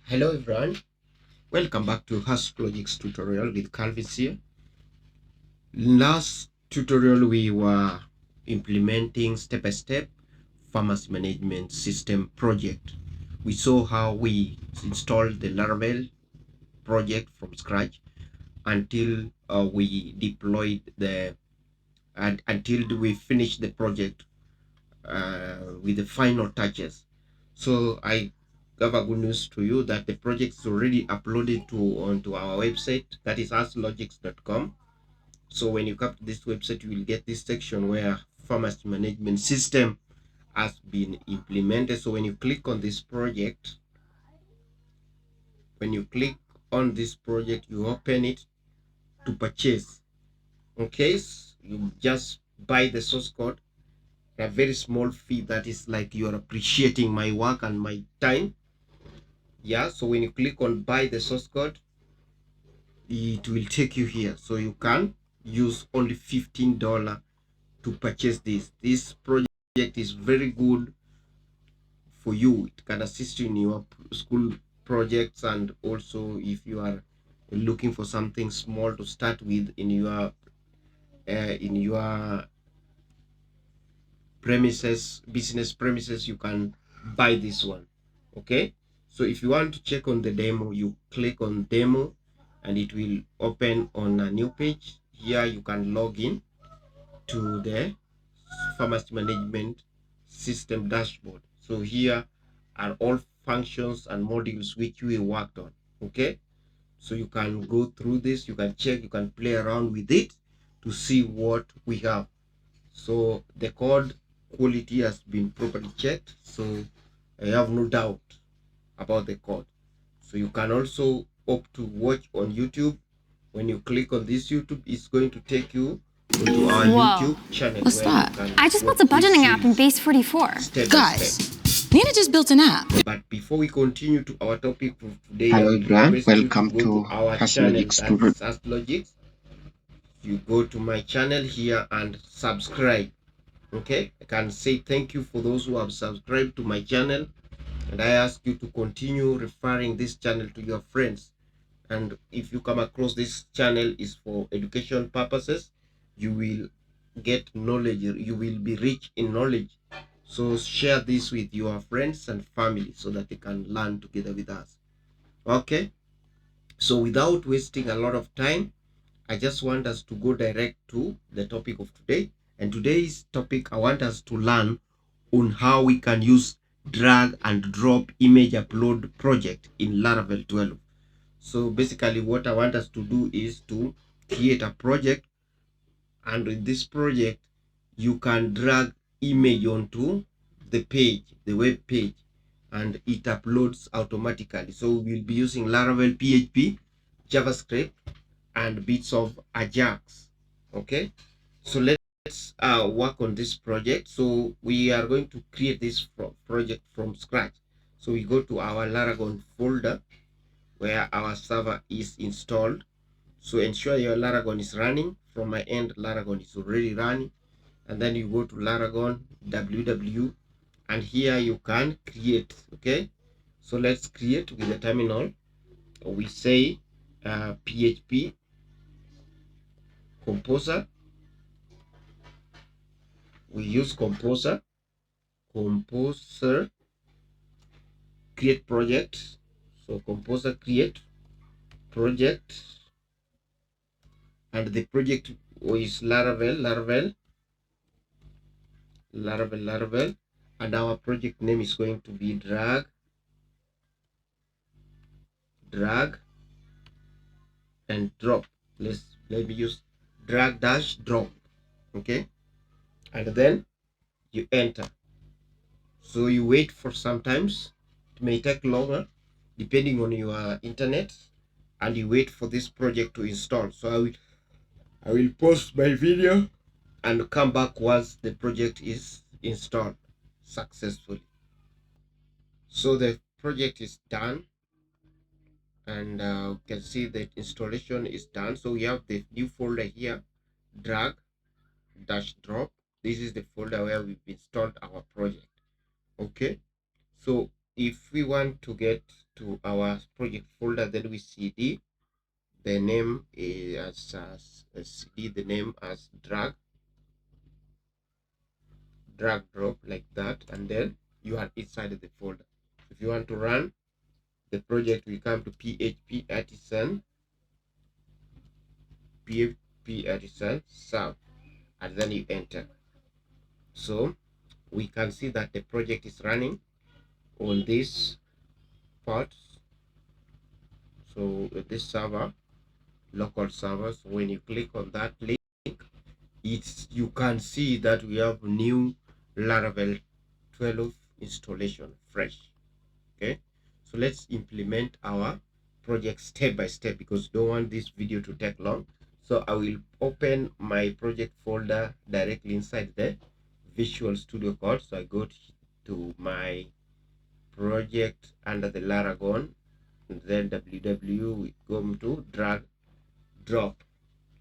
Hello everyone, welcome back to Harst Logics tutorial with Calvince here. Last tutorial we were implementing step-by-step farmers management system project. We saw how we installed the Laravel project from scratch until we deployed until we finished the project with the final touches. So I have a good news to you that the project is already uploaded onto our website, that is asklogics.com. So when you come to this website, you will get this section where farmers management system has been implemented. So when you click on this project, you open it to purchase. Okay, so you just buy the source code, a very small fee that is like you're appreciating my work and my time. Yeah, so when you click on buy the source code, it will take you here, so you can use only $15 to purchase this project is very good for you. It can assist you in your school projects, and also if you are looking for something small to start with in your business premises, you can buy this one. Okay, so if you want to check on the demo, you click on demo and it will open on a new page. Here you can log in to the farmers management system dashboard. So here are all functions and modules which we worked on. Okay, so you can go through this, you can check, you can play around with it to see what we have. So the code quality has been properly checked, so I have no doubt about the code. So you can also opt to watch on YouTube. When you click on this YouTube, it's going to take you to our YouTube channel. What's that? I just built a budgeting app in Base 44. Guys, Nina just built an app. But before we continue to our topic for today, Hello I will everyone, request you welcome to go to our Harst channel, Logics that's tutorial. Harst Logics. You go to my channel here and subscribe. Okay, I can say thank you for those who have subscribed to my channel, and I ask you to continue referring this channel to your friends. And if you come across this channel is for education purposes, you will get knowledge, you will be rich in knowledge. So share this with your friends and family so that they can learn together with us. Okay, so without wasting a lot of time, I just want us to go direct to the topic of today. And today's topic, I want us to learn on how we can use drag and drop image upload project in Laravel 12. So basically what I want us to do is to create a project, and with this project you can drag image onto the page, the web page, and it uploads automatically. So we'll be using Laravel, PHP, JavaScript, and bits of AJAX. Okay, so let's work on this project. So we are going to create this project from scratch. So we go to our Laragon folder where our server is installed. So ensure your Laragon is running. From my end, Laragon is already running. And then you go to Laragon www, and here you can create. Okay, so let's create with the terminal. We say PHP composer. We use composer create project. So composer create project, and the project is Laravel, and our project name is going to be drag and drop. Let me use drag dash drop. Okay, and then you enter. So you wait for sometimes, it may take longer depending on your internet, and you wait for this project to install. So I will pause my video and come back once the project is installed successfully. So the project is done, and you can see that installation is done. So we have the new folder here, drag dash drop. This is the folder where we've installed our project. Okay, so if we want to get to our project folder, then we cd the name is as cd the name as drag drop like that, and then you are inside the folder. If you want to run the project, we come to php artisan sub, and then you enter. So we can see that the project is running on this part. So this server, local server, so when you click on that link, you can see that we have new Laravel 12 installation fresh. Okay, so let's implement our project step by step, because don't want this video to take long. So I will open my project folder directly inside the Visual Studio Code. So I go to my project under the Laragon, and then www, we go to drag drop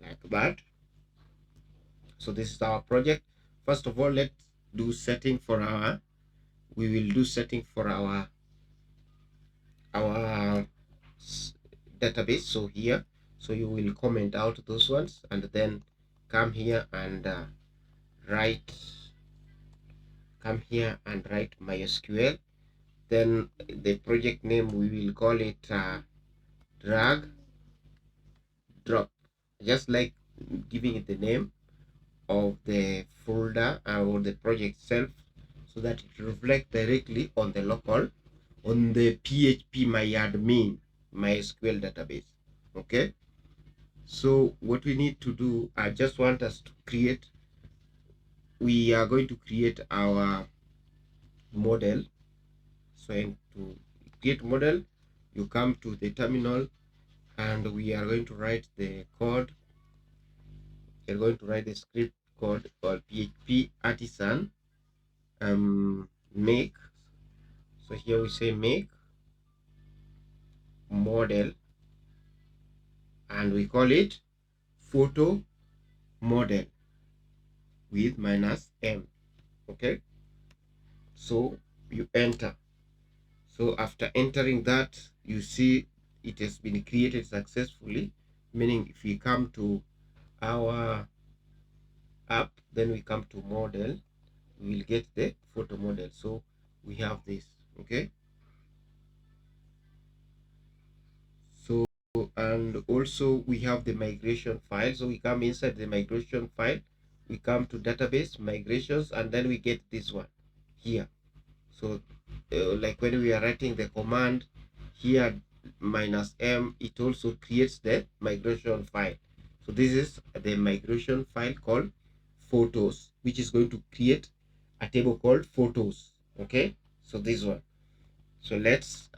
like that. So this is our project. First of all, let's do setting for our, we will do setting for our database. So here, so you will comment out those ones, and then come here and write MySQL. Then the project name, we will call it drag drop, just like giving it the name of the folder or the project itself, so that it reflects directly on the local, on the PHP myadmin MySQL database. Okay, so what we need to do, I just want us to create, we are going to create our model. So to create model, you come to the terminal, and we are going to write the code. You're going to write the script code called php artisan make. So here we say make model, and we call it photo model with -m. Okay, so you enter. So after entering that, you see it has been created successfully, meaning if we come to our app, then we come to model, we will get the photo model. So we have this. Okay, so, and also we have the migration file. So we come inside the migration file, we come to database migrations, and then we get this one here. So like when we are writing the command here -m, it also creates the migration file. So this is the migration file called photos, which is going to create a table called photos. Okay, so this one. So let's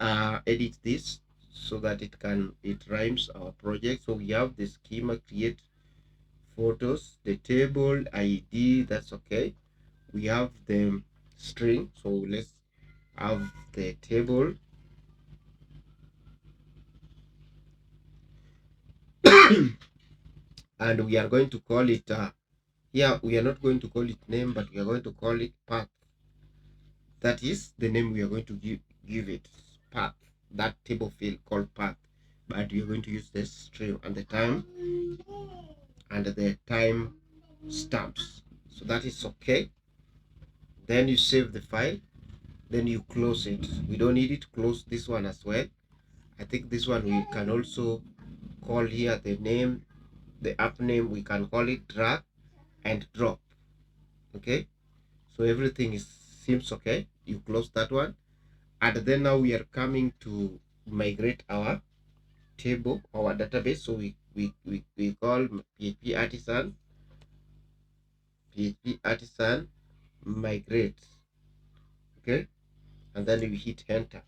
edit this so that it rhymes our project. So we have the schema create photos, the table ID, that's okay. We have the string, so let's have the table and we are going to call it here we are not going to call it name, but we are going to call it path. That is the name we are going to give it, path, that table field called path. But we are going to use this string and the time stamps. So that is okay. Then you save the file, then you close it. We don't need it, close this one as well. I think this one we can also call here the name, the app name, we can call it drag and drop. Okay, so everything seems okay. You close that one, and then now we are coming to migrate our table, our database. So we call php artisan migrate. Okay, and then we hit enter.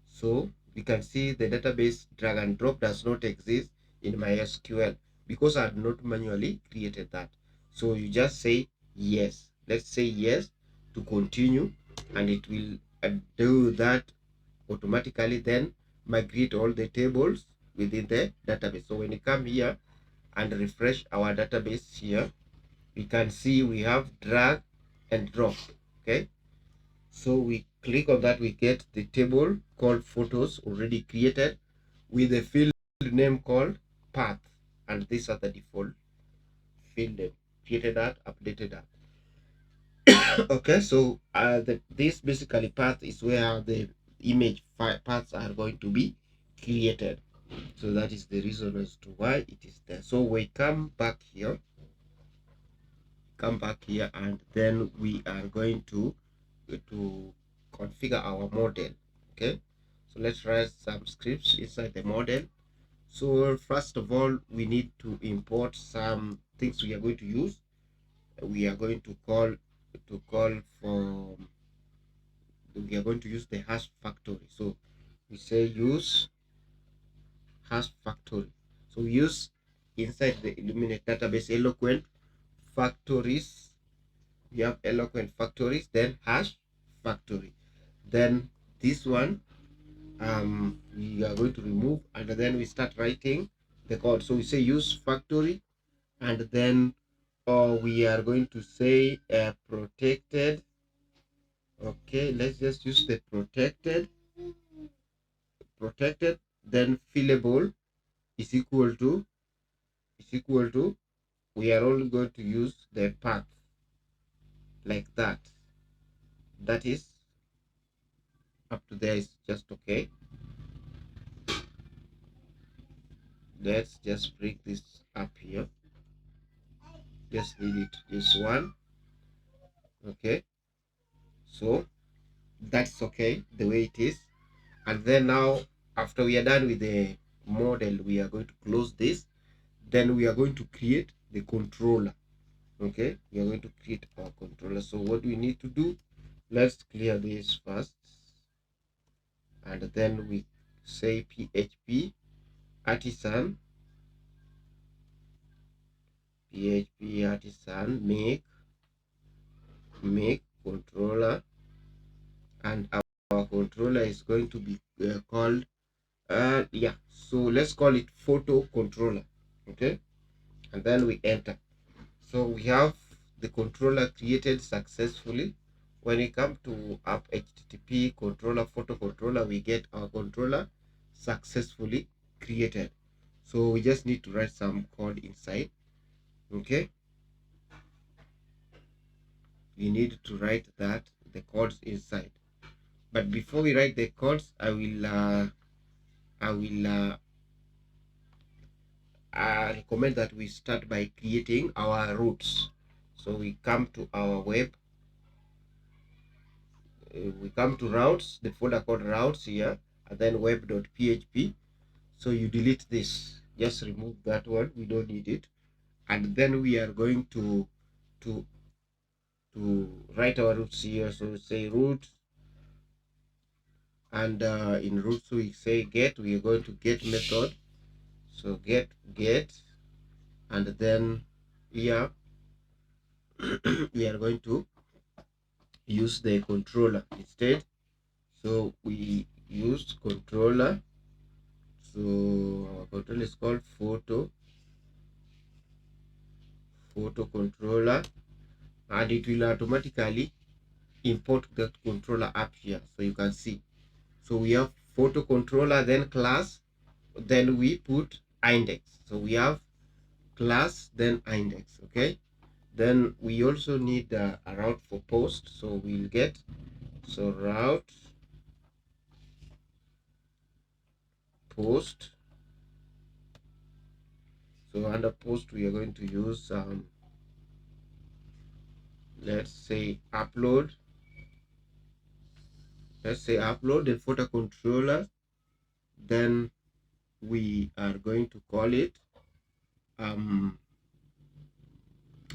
So we can see the database drag and drop does not exist in MySQL because I had not manually created that. So you just say yes. Let's say yes to continue, and it will do that automatically, then migrate all the tables within the database. So when you come here and refresh our database here, we can see we have drag and drop. Okay, so we click on that, we get the table called photos already created with a field name called path, and these are the default field name. Created that, updated that. Okay, so this basically path is where the image paths are going to be created. So that is the reason as to why it is there. So we come back here, and then we are going to configure our model. Okay, so let's write some scripts inside the model. So first of all, we need to import some things we are going to use. We are going to call for we are going to use the Harst factory. So we say use Harst factory. So we use inside the Illuminate database eloquent factories. We have eloquent factories, then Harst factory. Then this one we are going to remove, and then we start writing the code. So we say use factory, and then we are going to say protected. Okay, let's just use the protected, then fillable is equal to we are only going to use the path like that. That is up to there is just okay. Let's just bring this up here. Just need it this one. Okay, so that's okay the way it is. And then now, after we are done with the model, we are going to close this. Then we are going to create the controller. Okay, we are going to create our controller. So what we need to do, let's clear this first, and then we say php artisan make controller, and our controller is going to be called yeah, so let's call it photo controller. Okay, and then we enter. So we have the controller created successfully. When we come to app http controller photo controller, we get our controller successfully created. So we just need to write some code inside. Okay, we need to write that the codes inside. But before we write the codes, I will recommend that we start by creating our routes. So we come to our web, we come to routes, the folder called routes here, and then web.php. So you delete this, just remove that one, we don't need it. And then we are going to write our routes here. So say root, and in routes we say get, we are going to get method. So get, and then here we are going to use the controller instead. So we use controller. So our controller is called photo controller, and it will automatically import that controller up here. So you can see, so we have photo controller, then class, then we put index. So we have class, then index. Okay, then we also need a route for post. So we'll get, so route post. So under post we are going to use let's say upload, the photo controller. Then we are going to call it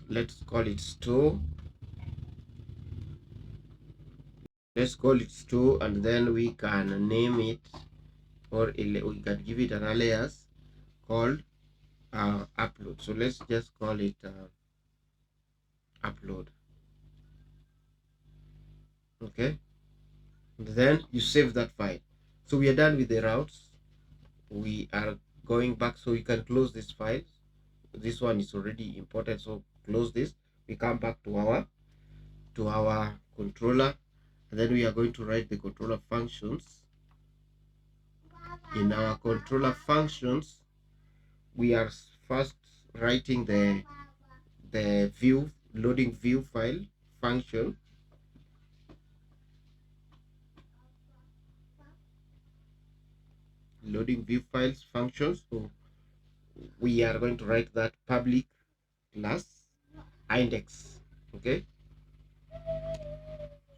let's call it store. And then we can name it, or we can give it an alias called upload. So let's just call it upload. Okay, then you save that file. So we are done with the routes. We are going back, so we can close this file. This one is already imported, so close this. We come back to our controller, and then we are going to write the controller functions. In our controller functions, we are first writing the view loading view file function. Loading view files functions. So we are going to write that public class index. Okay,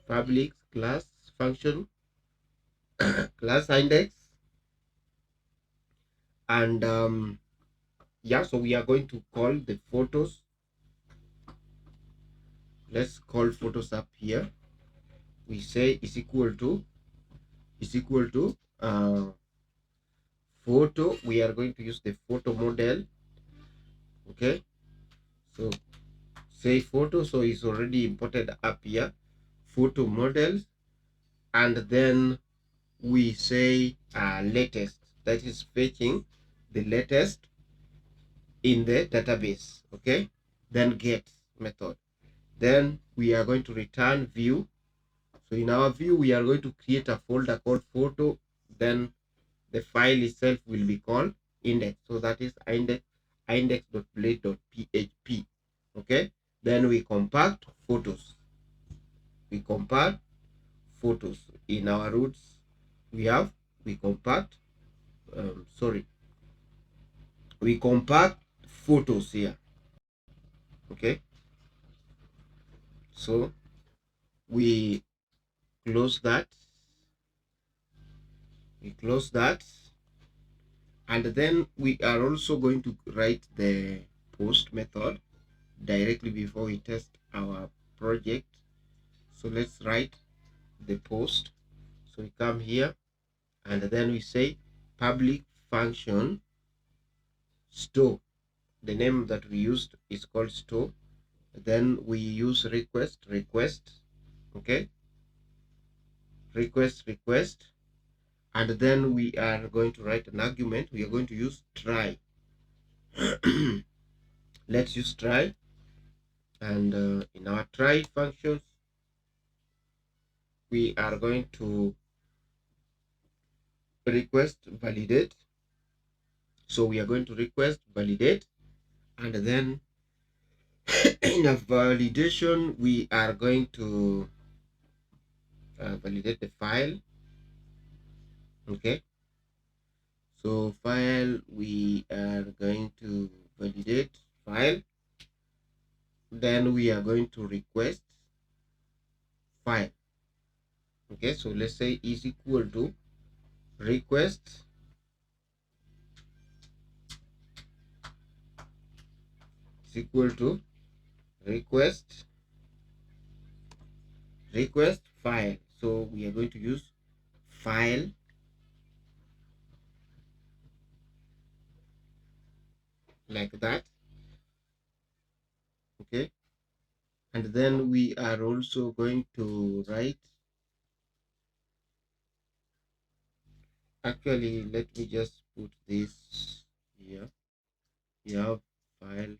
public class function class index, and yeah, so we are going to call the photos. Let's call photos up here. We say is equal to photo. We are going to use the photo model. Okay, so say photo, so it's already imported up here, photo models, and then we say latest, that is fetching the latest in the database. Okay, then get method, then we are going to return view. So in our view, we are going to create a folder called photo, then the file itself will be called index. So that is index.blade.php. Okay, then we compact photos. We compact photos. In our roots, we compact we compact photos here. Okay, so we close that, and then we are also going to write the post method directly before we test our project. So let's write the post. So we come here, and then we say public function store. The name that we used is called store. Then we use request. Okay, request, and then we are going to write an argument. We are going to use try. Let's use try, and in our try functions, we are going to request validate. So we are going to request validate, and then in a validation, we are going to validate the file. Okay, so file, we are going to validate file, then we are going to request file. Okay, so let's say is equal to request is equal to request file. So we are going to use file like that. Okay, and then we are also going to write, actually let me just put this here. We have file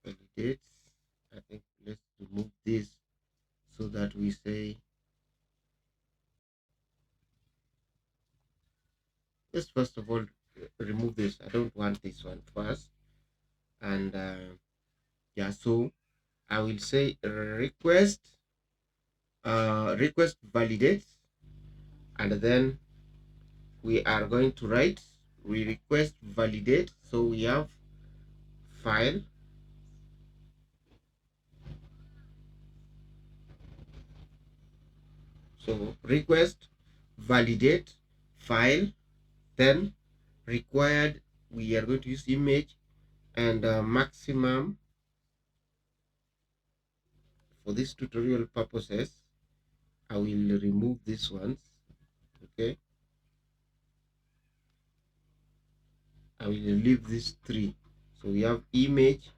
validates. I think let's remove this, so that we say, let's first of all remove this. I don't want this one first, and yeah, so I will say request validates, and then we are going to write we request validate. So we have file, so request validate file, then required, we are going to use image, and maximum. For this tutorial purposes, I will remove this ones. Okay, I will leave these three. So we have image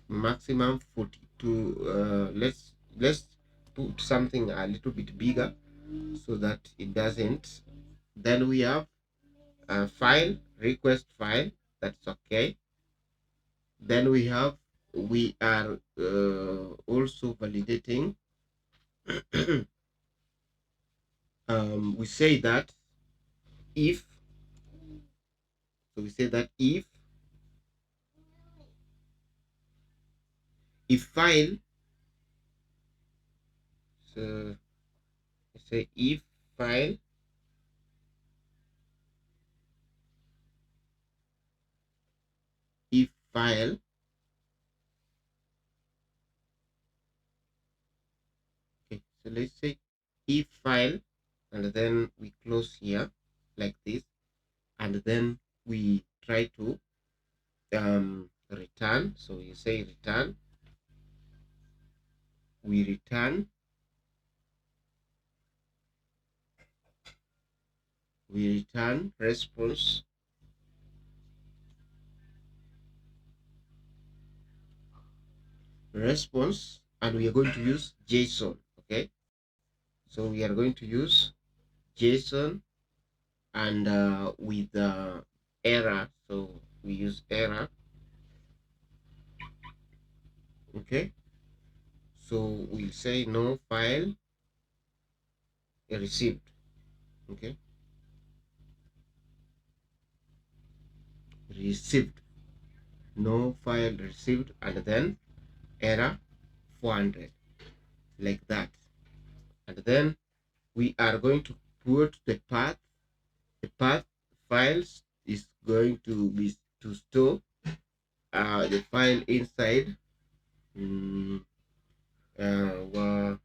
maximum 42. Let's put something a little bit bigger so that it doesn't. Then we have file, request file, that's okay. Then we have we are also validating. We say that if, so we say that if file, so we say file if file okay, so let's say if file, and then we close here like this, and then we try to return. So you say return, we return response, and we are going to use JSON. Okay, so we are going to use JSON, and with error, so we use error. Okay, so we'll say no file received. Okay, received, no file received, and then error 400, like that. And then we are going to put the path files is going to be to store the file inside well,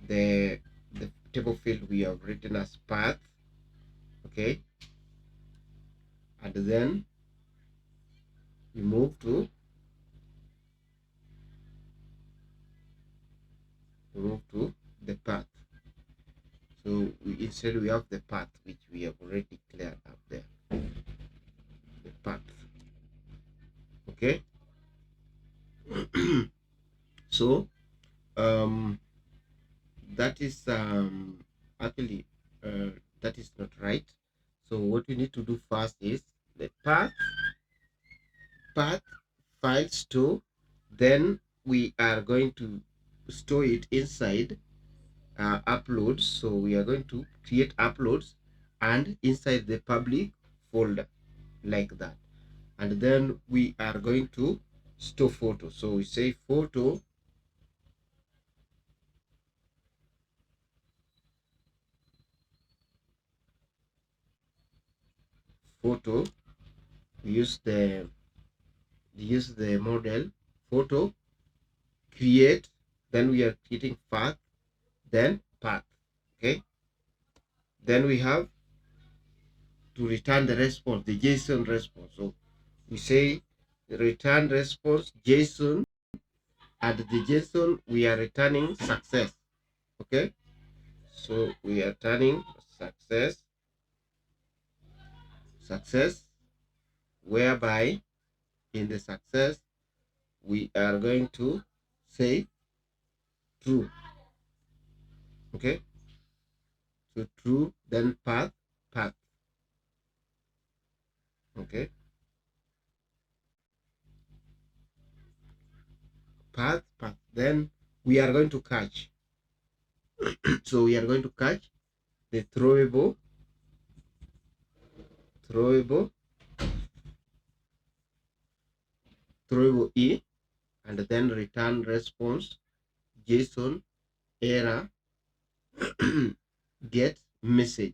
the table field we have written as path. Okay, and then we move to the path. So instead we have the path which we have already cleared up there, the path. Okay. So that is actually that is not right. So what we need to do first is the path file store, then we are going to store it inside uploads. So we are going to create uploads and inside the public folder, like that. And then we are going to store photo. So we say photo we use the model photo create, then we are creating path, then path. Okay, then we have to return the response, the JSON response. So we say return response JSON, and the JSON we are returning success. Okay, so we are turning success, whereby in the success we are going to say true. Okay, so true, then path. Okay, path, then we are going to catch. So we are going to catch the throwable E, and then return response JSON error get message.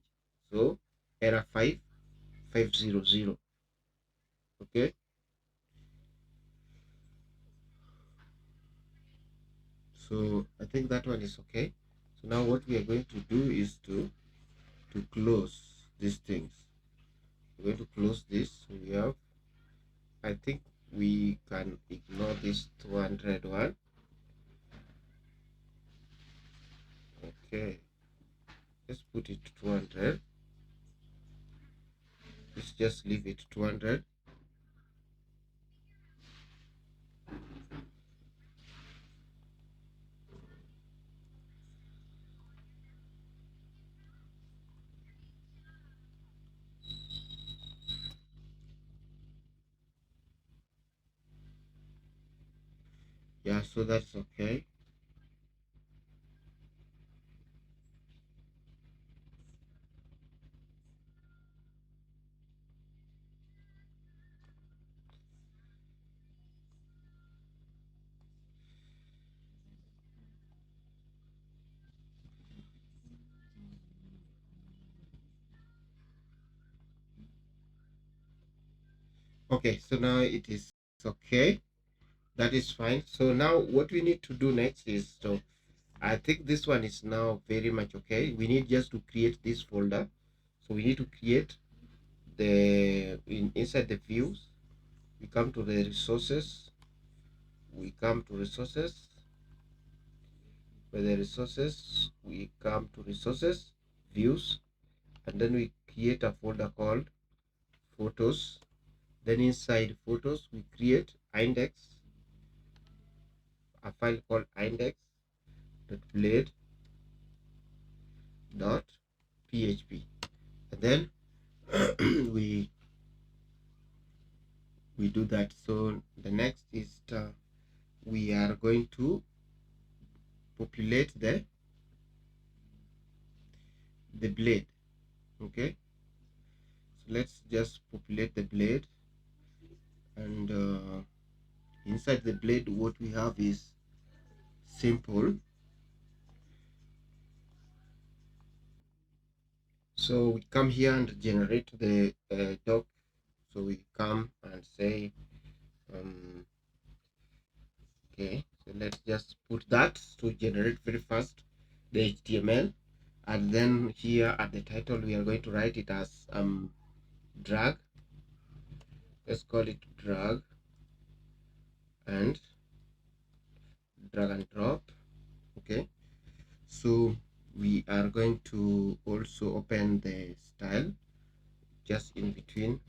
So error 5500. Okay, so I think that one is okay. So now what we are going to do is to close these things. We're going to close this. We have, I think we can ignore this 200 one. Okay, let's put it 200. Let's just leave it 200. Yeah, so that's okay. Okay, so now it is okay. That is fine. So now what we need to do next is, so I think this one is now very much okay. We need just to create this folder. So we need to create the inside the views. We come to the resources. We come to resources. By the resources, we come to resources, views, and then we create a folder called photos. Then inside photos, we create index, a file called index.blade.php, and then we do that. So the next is we are going to populate the blade. Okay, so let's just populate the blade, and inside the blade what we have is simple. So we come here and generate the doc. So we come and say okay, so let's just put that to generate very fast the HTML, and then here at the title we are going to write it as drag. Let's call it drag and drop. Okay, so we are going to also open the style just in between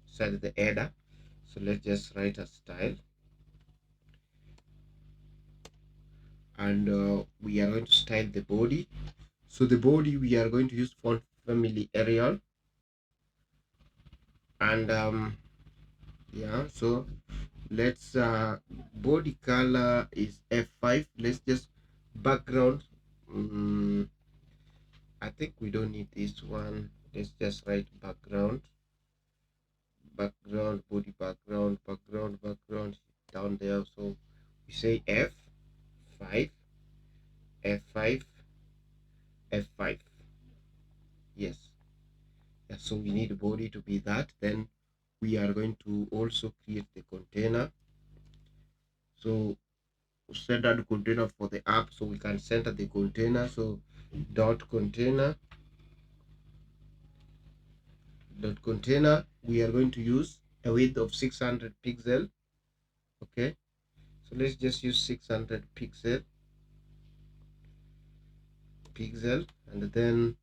inside the header. So let's just write a style, and we are going to style the body. So the body we are going to use font family Arial, and yeah, so let's body color is F5. Let's just background, I think we don't need this one. Let's just write background body background down there. So we say F5 F5 F5. Yes, yeah, so we need the body to be that. Then we are going to also create the container. So center the container for the app, so we can center the container. So container we are going to use a width of 600 pixel. Okay, so let's just use 600 pixel, and then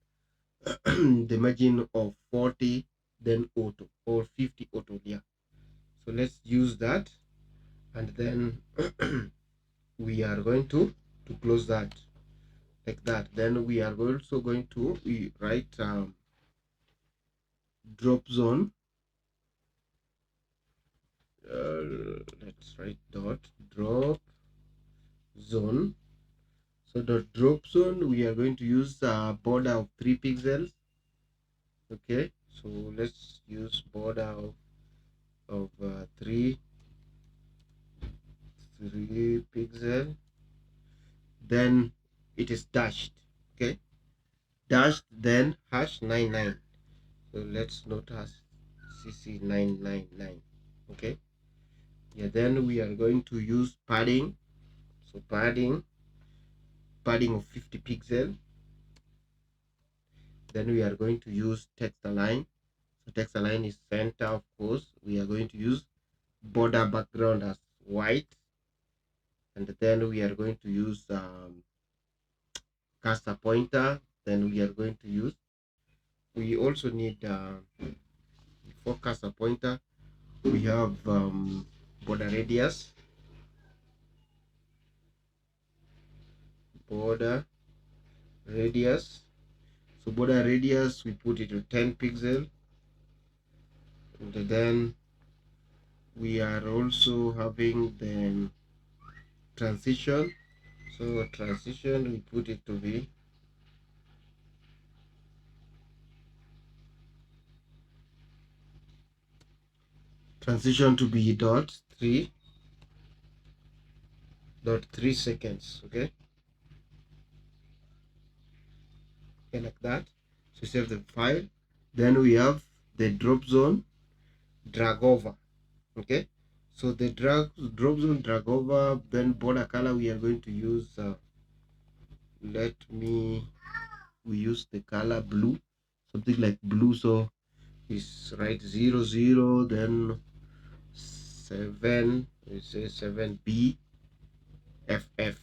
the margin of 40, then auto, or 50 auto. Yeah, so let's use that, and then we are going to close that like that. Then we are also going to write drop zone. Let's write dot drop zone. So the drop zone we are going to use a border of 3 pixels. Okay, so let's use border of 3 pixel. Then it is dashed. Okay, dashed, then hash 99. So let's note as CC999. Okay, yeah, then we are going to use padding. So padding of 50 pixel. Then we are going to use text align. So text align is center, of course. We are going to use border background as white, and then we are going to use cursor pointer. Then we are going to use, we also need for cursor pointer we have border radius, border radius. So border radius we put it to 10 pixel, and then we are also having the transition. So transition, we put it to be .3 seconds. Okay, like that. So save the file. Then we have the drop zone drag over. Okay, so the drop zone drag over. Then border color, we are going to use we use the color blue, something like blue. So it's right 00, then 7, we say 7B FF,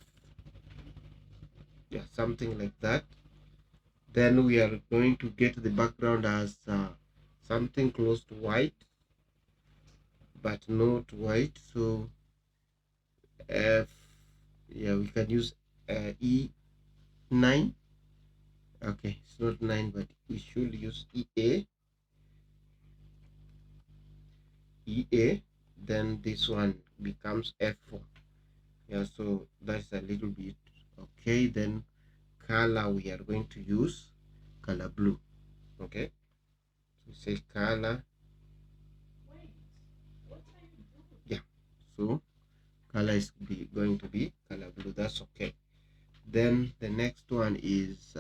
yeah, something like that. Then we are going to get the background as something close to white, but not white. So F, yeah, we can use E9. Okay, it's not 9, but we should use EA. Then this one becomes F4. Yeah, so that's a little bit okay. Then color, we are going to use color blue. Okay, so say color, yeah, so color is going to be color blue. That's okay. Then the next one is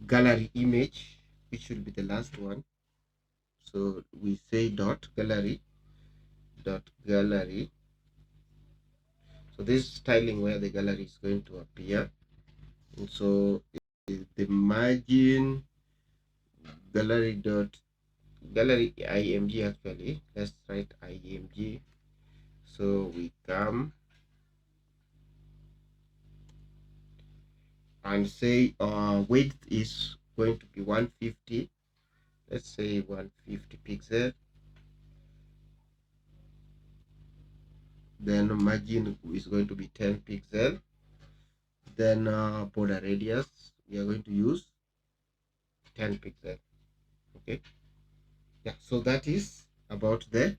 gallery image, which should be the last one. So we say gallery. So this styling where the gallery is going to appear. And so the margin gallery img, actually let's write img. So we come and say width is going to be 150. Let's say 150 pixel. Then margin is going to be 10 pixel. Then border radius, we are going to use 10 pixel. Okay, yeah, so that is about the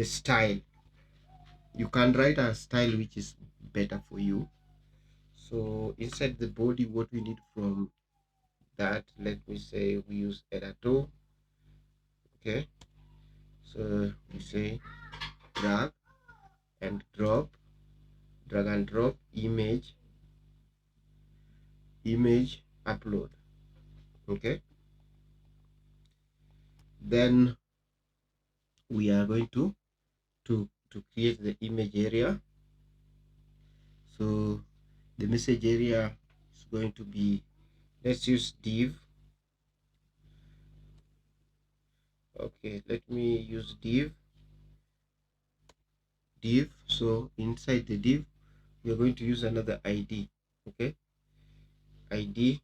style. You can write a style which is better for you. So inside the body, what we need from that, let me say we use editor. Okay, so we say drag and drop image upload. Okay, then we are going to create the image area. So the message area is going to be, let's use div. Okay, let me use div. So inside the div, we are going to use another id. Okay, id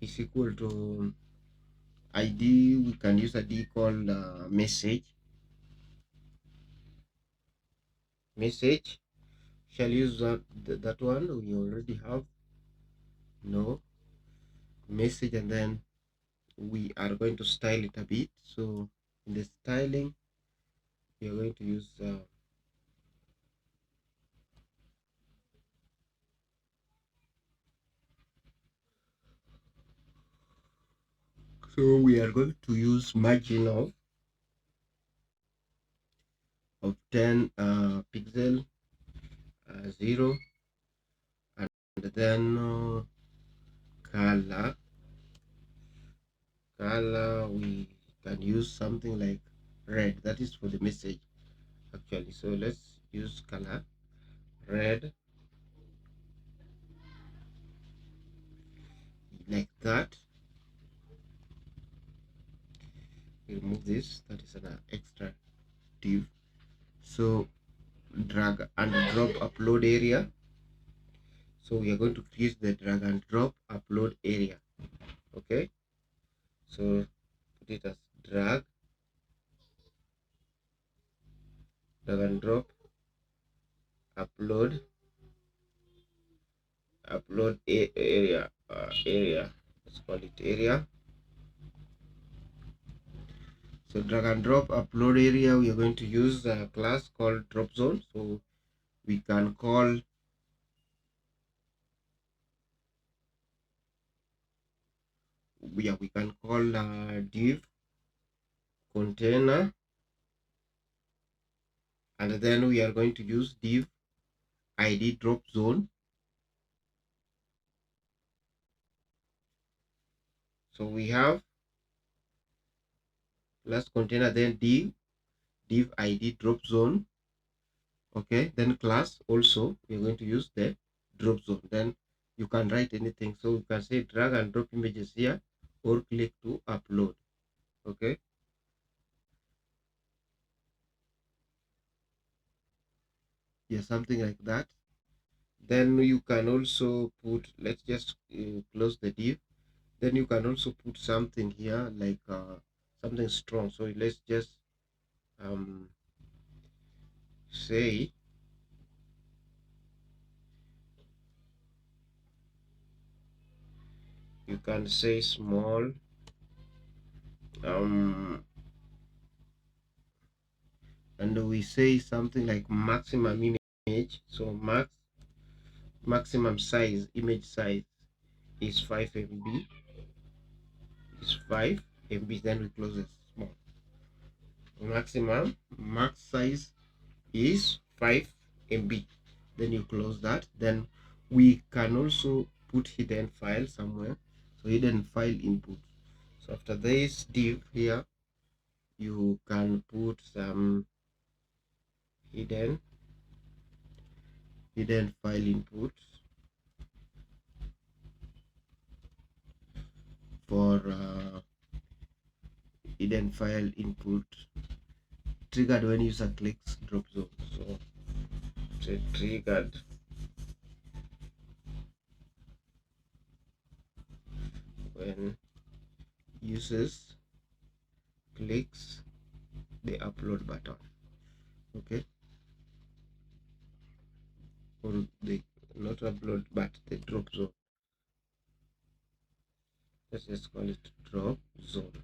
is equal to id. We can use a d called message. Shall use that one we already have. No, message, and then we are going to style it a bit. So in the styling, we are going to use margin of 10 pixel, 0, and then color we can use something like red. That is for the message actually. So let's use color red, like that. Remove this, that is an extra div. So drag and drop upload area. So we are going to create the drag and drop upload area. Okay, so put it as drag and drop upload area. Let's call it area. So drag and drop upload area, we are going to use a class called drop zone. So we can call we can call div container, and then we are going to use div id drop zone. So we have class container, then div id drop zone. Okay, then class also we're going to use the drop zone. Then you can write anything, so you can say drag and drop images here or click to upload. Okay, yeah, something like that. Then you can also put, let's just close the div. Then you can also put something here like something strong. So let's just say you can say small and we say something like maximum image. So maximum size, image size is 5 MB, is 5 MB. Then we close it. Small max size is 5 MB. Then you close that. Then we can also put hidden file somewhere. So hidden file input. So after this div here, you can put some hidden file input for hidden file input triggered when user clicks drop zone. So say triggered when users clicks the upload button. Okay, or the not upload but the drop zone. Let's just call it drop zone.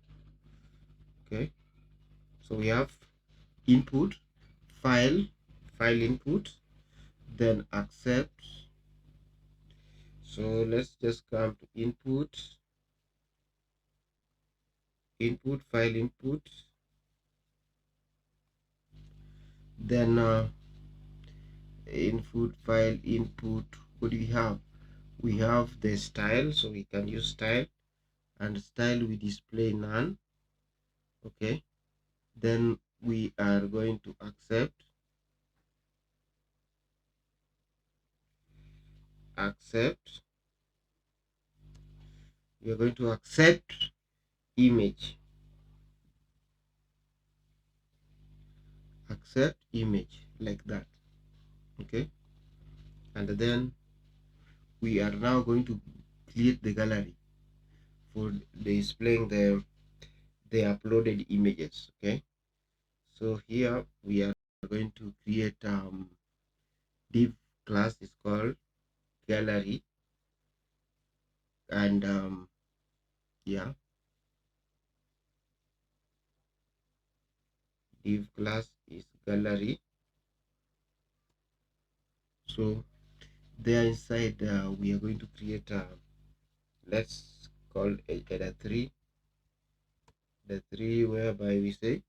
Okay, so we have input file input, then accept. So let's just come to input file input, then input file input. What do we have? We have the style, so we can use style, and style we display none. Okay, then we are going to accept we are going to accept image like that. Okay, and then we are now going to create the gallery for displaying the uploaded images. Okay, so here we are going to create div class is called gallery, and yeah, div class is gallery. So there inside we are going to create let's call it the three whereby we say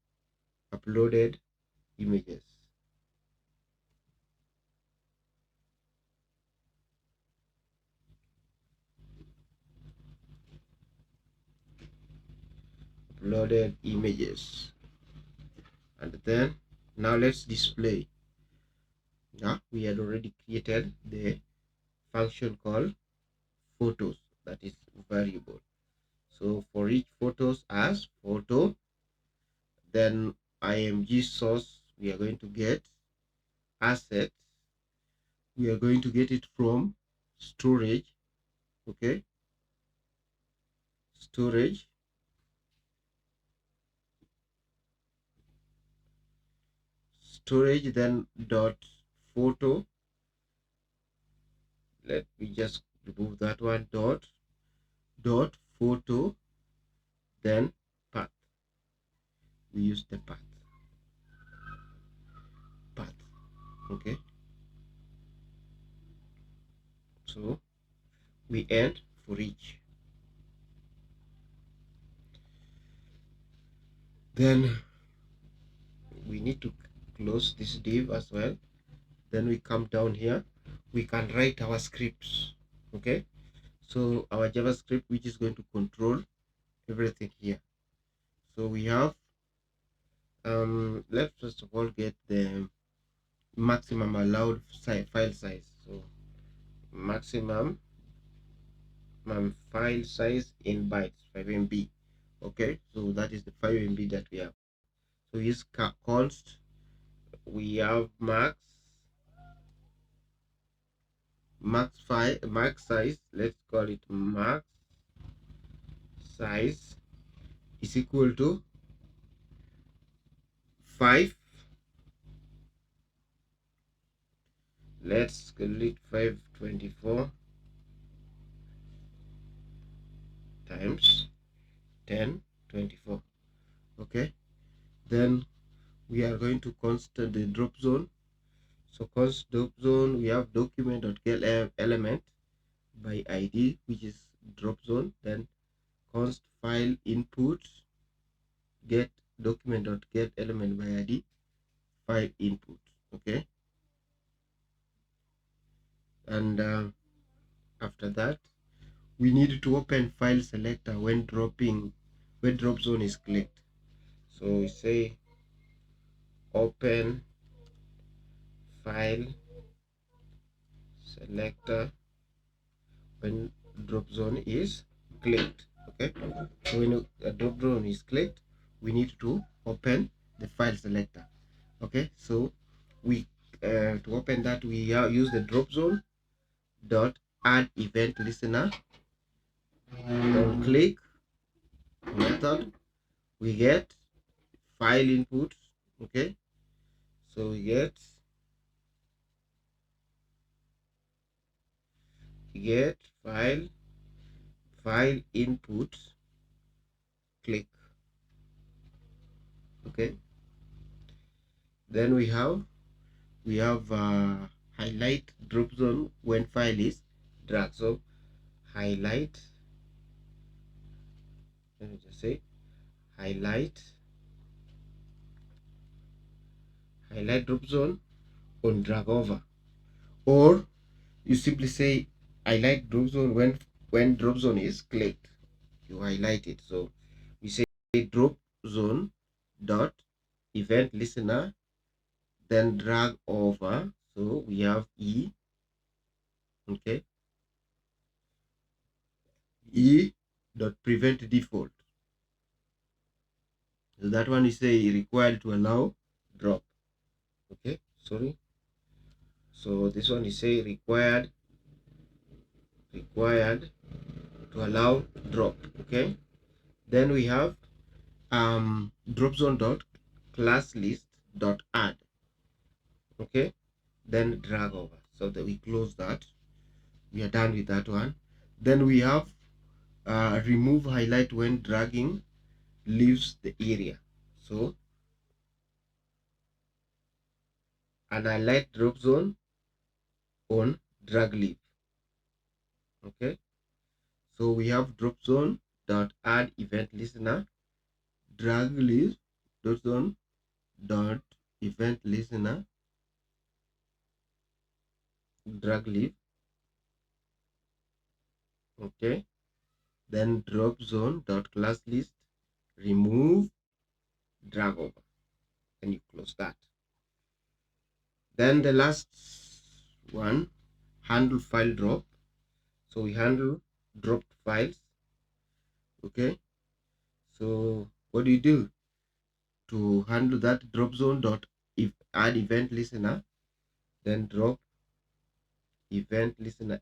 uploaded images. Uploaded images, and then now let's display. Now we had already created the function called photos, that is variable. So for each photos as photo, then img source we are going to get assets, we are going to get it from storage. Okay, storage, then dot photo, let me just remove that one, dot photo, then path, we use the path. Okay, So we end for each. Then we need to close this div as well. Then we come down here, we can write our scripts. Okay, so our JavaScript, which is going to control everything here. So we have let's first of all get the maximum allowed file size. So maximum file size in bytes, 5 MB. Okay, so that is the 5 MB that we have. So use const, we have max size, let's call it max size is equal to 5. Let's call it 524 times 1024. Okay, then we are going to const the drop zone. So const drop zone, we have document.get element by ID, which is drop zone. Then const file input get document.get element by ID file input. Okay, and after that we need to open file selector when drop zone is clicked. So we say open file selector when drop zone is clicked. Okay, so when a drop zone is clicked, we need to open the file selector. Okay, so we to open that, we use the drop zone dot add event listener. Then click method, we get file input. Okay, so we get file input, click. Okay, then we have highlight drop zone when file is drag. So highlight, let me just say highlight drop zone on drag over, or you simply say highlight drop zone when drop zone is clicked, you highlight it. So we say drop zone dot event listener, then drag over. So we have okay, dot prevent default. So that one is say required to allow drop. Okay, sorry. So this one is say required to allow drop. Okay, then we have drop zone dot class list dot add. Okay, then drag over. So that we close that, we are done with that one. Then we have remove highlight when dragging leaves the area. So an highlight drop zone on drag leave. Okay, so we have drop zone dot add event listener drag leave dot zone dot event listener drag leave. Okay, then drop zone dot class list remove drag over, and you close that. Then the last one, handle file drop. So we handle dropped files. Okay, so what do you do to handle that? Drop zone dot add event listener, then drop event listener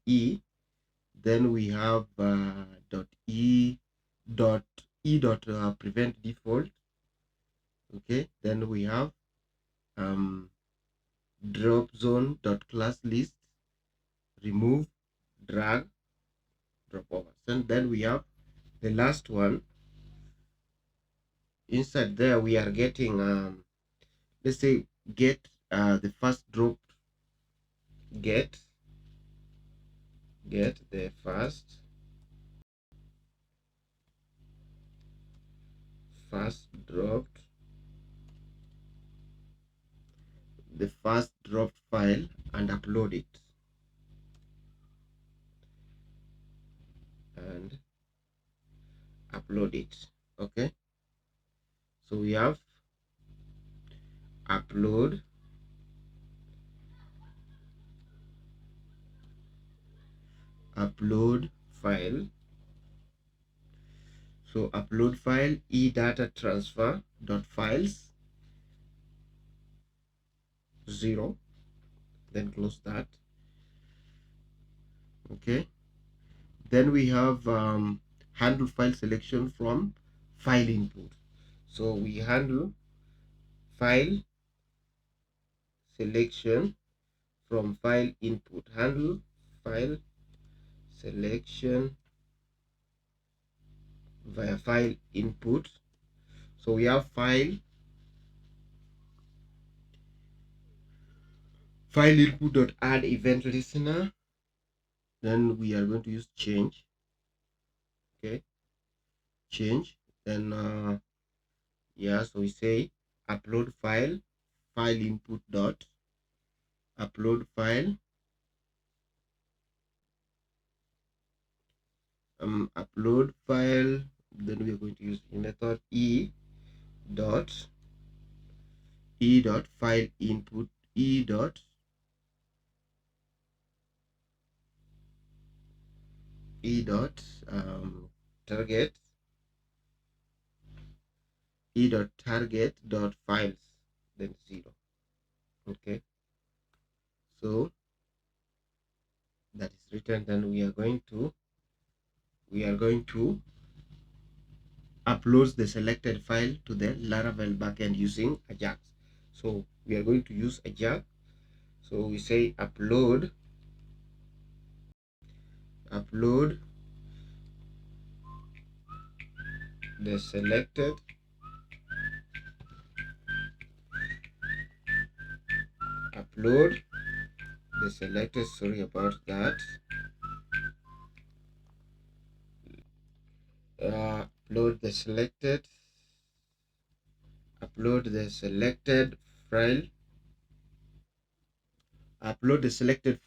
then we have dot prevent default. Okay, then we have drop zone dot class list remove drag drop over. And then we have the last one. Inside there we are getting let's say get the first drop, get get the first dropped file and upload it, okay. So we have upload file. So upload file e-data transfer dot files 0, then close that, okay. Then we have handle file selection from file input. So we handle file selection from file input, handle file selection via file input. So we have file input dot add event listener. Then we are going to use change, okay, change. Then yeah, so we say upload file input dot upload file upload file. Then we are going to use the method e dot file input e dot target target dot files, then 0, okay. So that is written. Then we are going to upload the selected file to the Laravel backend using AJAX. So we are going to use AJAX. So we say upload the selected sorry about that, upload the selected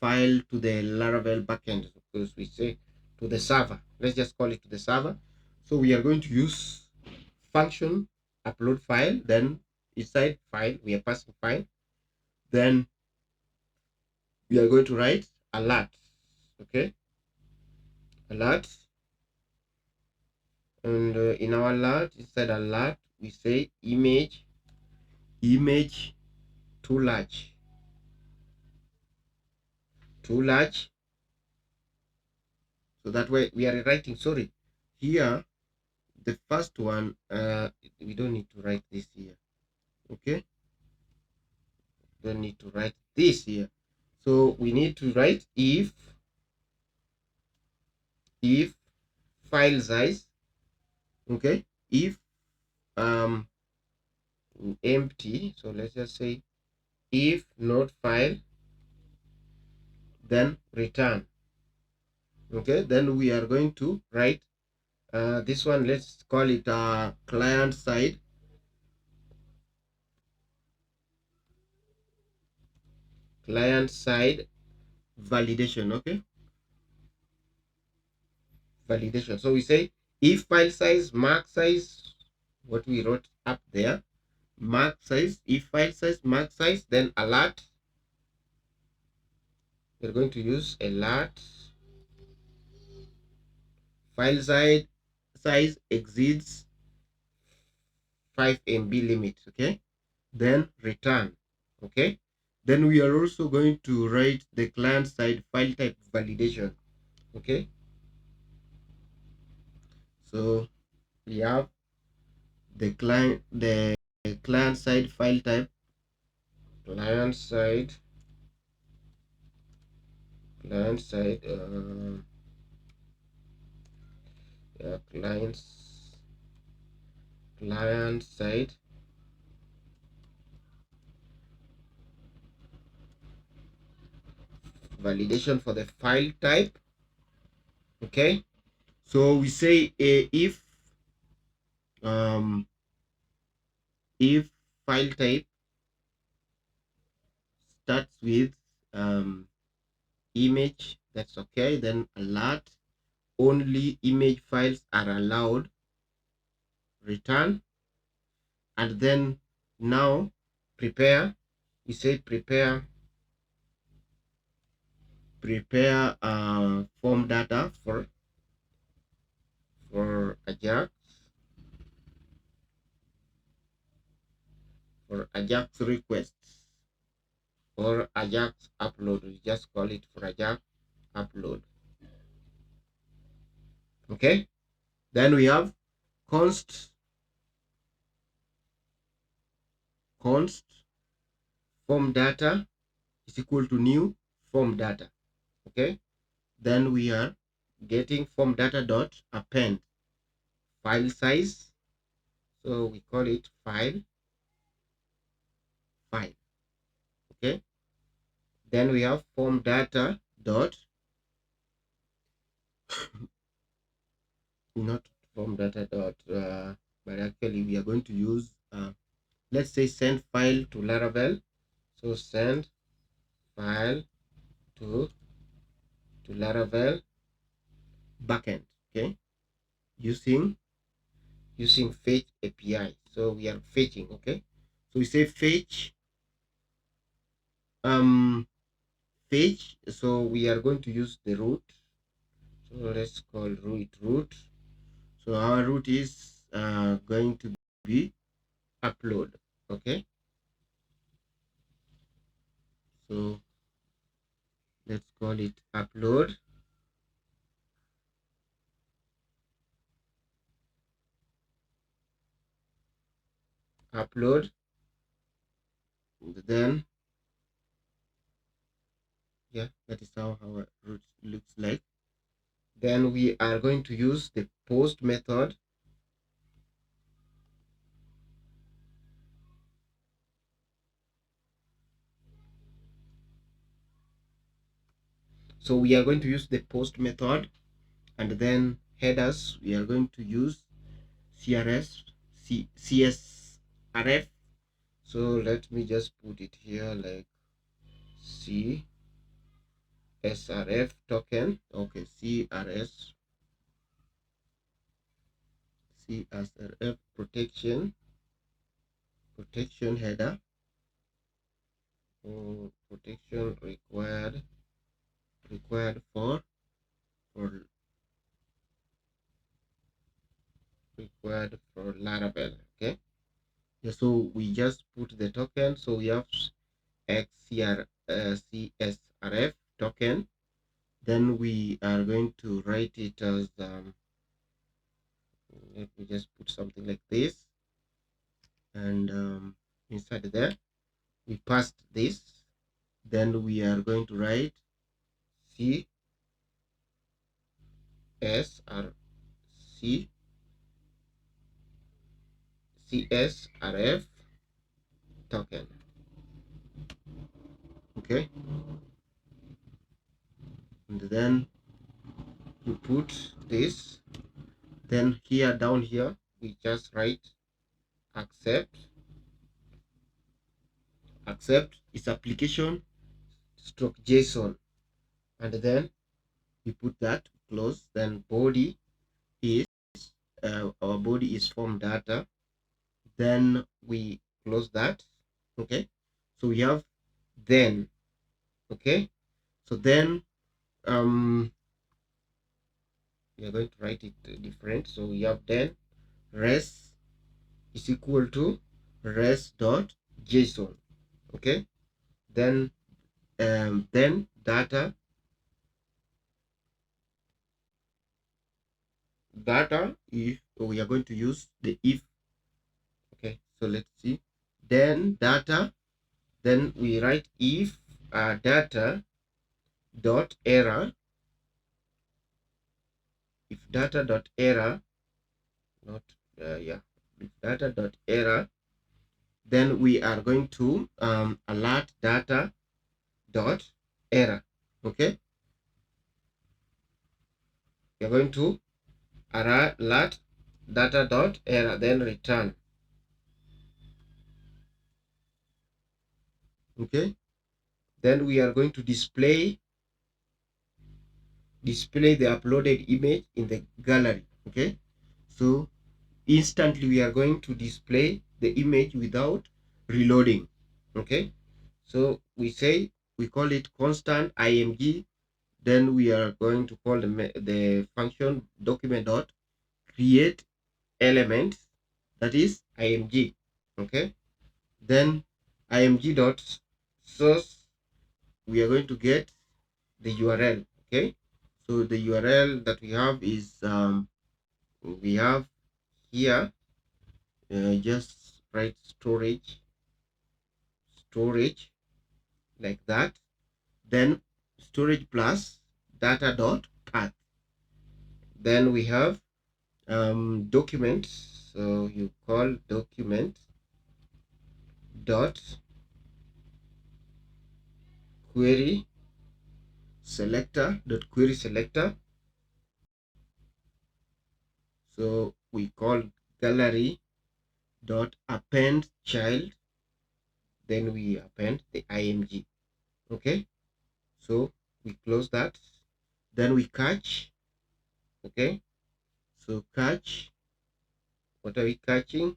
file to the Laravel backend, because we say to the server. Let's just call it to the server. So we are going to use function upload file. Then inside file we are passing file. Then we are going to write alert, okay, alert. And in our alert, inside alert we say image too large. So that way we are writing, sorry, here the first one, we don't need to write this here, okay, don't need to write this here. So we need to write if file size, okay, if empty. So let's just say if not file, then return, okay. Then we are going to write this one, let's call it client side validation, okay, validation. So we say if file size mark size, what we wrote up there, mark size, if file size mark size, then alert, we're going to use alert file size exceeds 5 MB limit, okay, then return, okay. Then we are also going to write the client side file type validation, okay. So we have the client side file type, client side client side validation for the file type, Okay, so we say if file type starts with image, that's okay. Then alert, only image files are allowed, return. And then now prepare, we say prepare form data for AJAX, requests, or AJAX upload. We just call it for AJAX upload. Okay, then we have const form data is equal to new form data. Okay, then we are getting form data dot append file size, so we call it file. Okay, then we have form data dot, not form data dot, but actually we are going to use let's say send file to Laravel. So send file to Laravel backend. Okay, using fetch API. So we are fetching. Okay, so we say fetch fetch. So we are going to use the root. So let's call root. So our root is going to be upload. Okay, so let's call it upload. Then yeah, that is how our root looks like. Then we are going to use the post method. So we are going to use the post method, and then headers we are going to use CSRF. So let me just put it here like CSRF token. Okay, CSRF protection header, protection required for Laravel. Okay, yeah, so we just put the token. So we have CSRF token. Then we are going to write it as let me just put something like this, and inside there we passed this. Then we are going to write CSRF token. Okay, and then we put this. Then here, down here, we just write accept is application stroke JSON, and then we put that close. Then body is our body is form data. Then we close that. Okay, so we have then. Okay, so then we are going to write it different. So we have then res is equal to res.json. Okay, then data if we are going to use the if. Okay, so let's see. Then data, then we write if data dot error, if data dot error, not yeah, if data dot error, then we are going to alert data dot error. Okay, You're going to alert data dot error, then return. Okay, then we are going to display the uploaded image in the gallery. Okay, so instantly we are going to display the image without reloading. Okay, so we call it constant img, then we are going to call the function document dot create element, that is img. Okay, then img dot source, we are going to get the url. Okay, so the url that we have is we have here, just write storage like that, then storage plus data dot path, then we have documents, so you call document dot query selector, so we call gallery dot append child, then we append the img. Okay, so we close that, then we catch. Okay, so catch, what are we catching?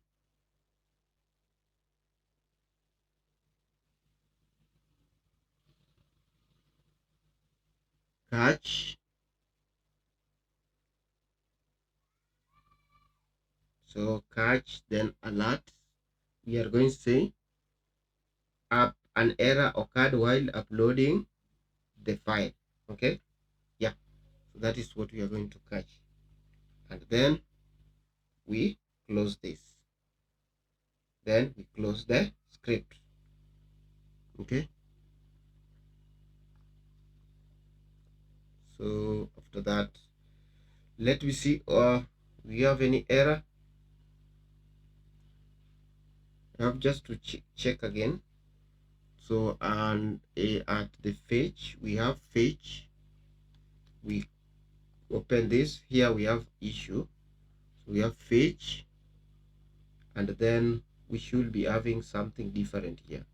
Catch, so catch, then alert, we are going to say an error occurred while uploading the file. Okay, yeah, so that is what we are going to catch, and then we close this, then we close the script. Okay, so after that, let me see we have any error. I have just to check again. So and at the fetch, we have fetch, we open this, here we have issue, so we have fetch, and then we should be having something different here.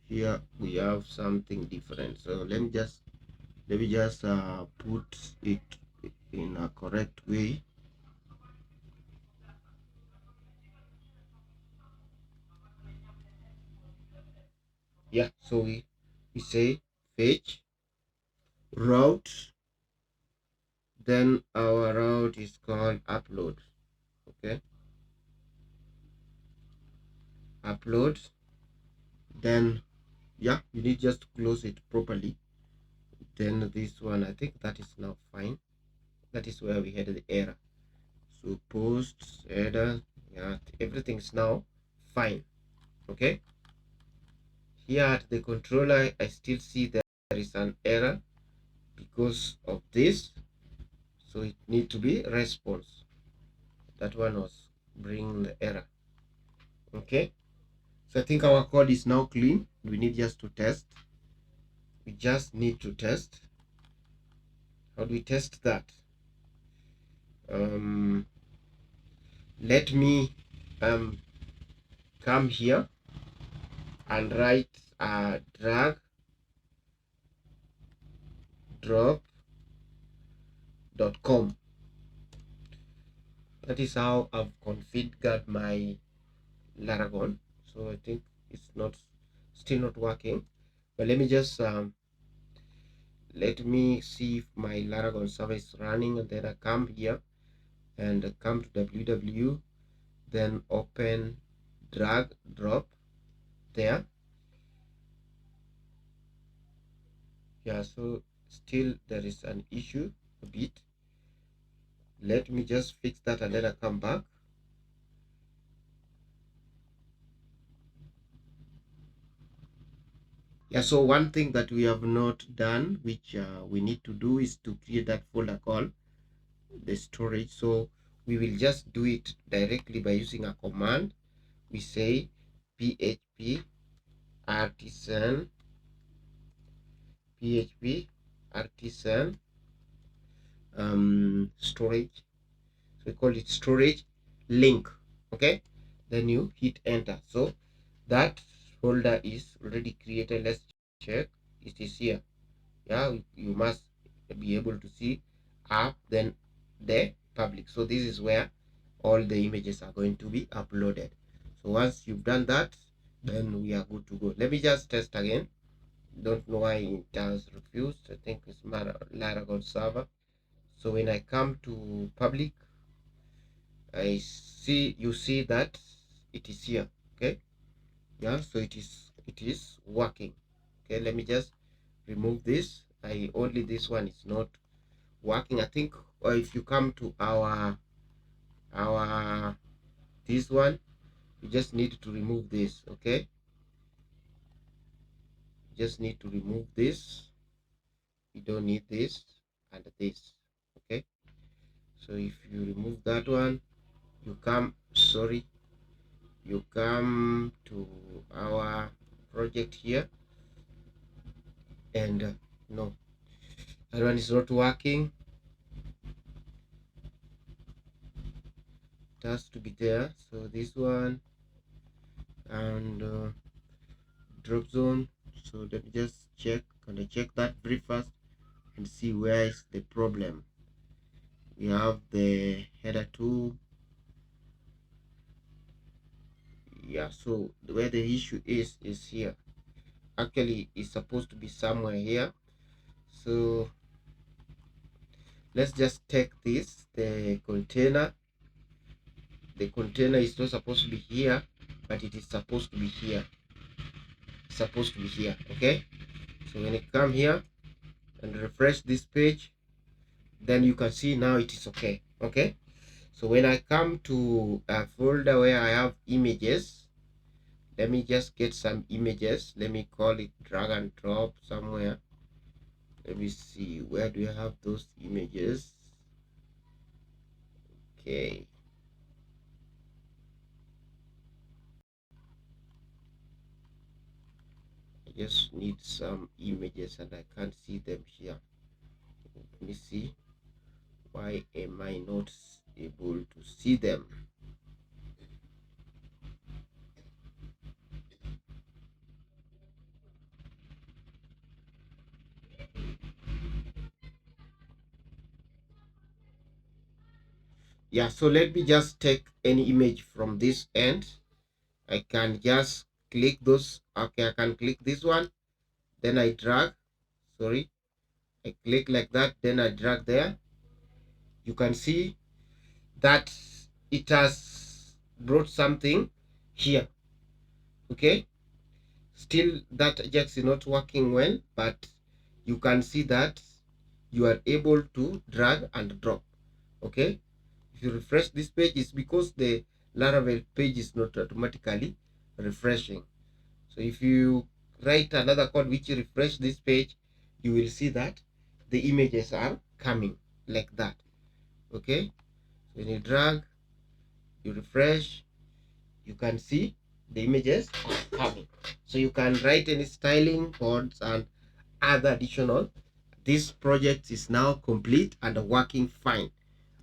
Here we have something different, so let me just put it in a correct way. Yeah, so we say fetch route, then our route is called upload. Okay, upload, then yeah, you need just to close it properly. Then this one, I think that is now fine. That is where we had the error. So post header, yeah, everything is now fine. Okay, here at the controller, I still see that there is an error because of this, so it need to be response. That one was bringing the error. Okay, so I think our code is now clean. We need just to test. We just need to test. How do we test that? Let me come here and write drag drop.com. That is how I've configured my Laravel. So I think it's still not working, but let me just let me see if my Laravel server is running, and then I come here and come to www, then open drag drop there. Yeah, so still there is an issue a bit. Let me just fix that and then I come back. Yeah, so one thing that we have not done, which we need to do, is to create that folder called the storage. So we will just do it directly by using a command. We say php artisan storage. So we call it storage link. Okay, then you hit enter. So that folder is already created. Let's check. It is here. Yeah, you must be able to see app, then the public. So this is where all the images are going to be uploaded. So once you've done that, then we are good to go. Let me just test again. Don't know why it has refused. I think it's Laravel server. So when I come to public, you see that it is here. Okay, yeah, so it is working. Okay, let me just remove this. Only this one is not working, I think. Or if you come to our this one, you just need to remove this. Okay, you just need to remove this. You don't need this and this. Okay, so if you remove that one, you come to our project here, and no, that one is not working. It has to be there. So this one and drop zone. So let me just check. Can I check that very fast and see where is the problem? We have the header 2. Yeah, so where the issue is here. Actually, it's supposed to be somewhere here. So let's just take this, the container is not supposed to be here, but it is supposed to be here. It's supposed to be here. Okay, so when you come here and refresh this page, then you can see now it is okay. Okay, so when I come to a folder where I have images, let me just get some images. Let me call it drag and drop somewhere. Let me see, where do I have those images? Okay, I just need some images and I can't see them here. Let me see, why am I not able to see them? Yeah, so let me just take any image from this end. I can just click those. Okay, I can click this one, then I drag. Sorry, I click like that, then I drag there. You can see that it has brought something here. Okay, still that AJAX is not working well, but you can see that you are able to drag and drop. Okay, if you refresh this page, it's because the Laravel page is not automatically refreshing. So if you write another code which refresh this page, you will see that the images are coming like that. Okay, so when you drag, you refresh, you can see the images are coming. So you can write any styling codes and other additional. This project is now complete and working fine.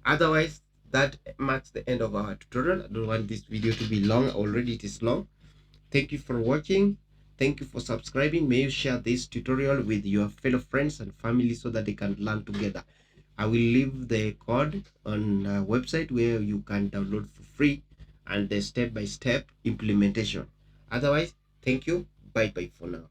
Otherwise, that marks the end of our tutorial. I don't want this video to be long. Already it is long. Thank you for watching. Thank you for subscribing. May you share this tutorial with your fellow friends and family so that they can learn together. I will leave the code on a website where you can download for free and the step-by-step implementation. Otherwise, thank you. Bye-bye for now.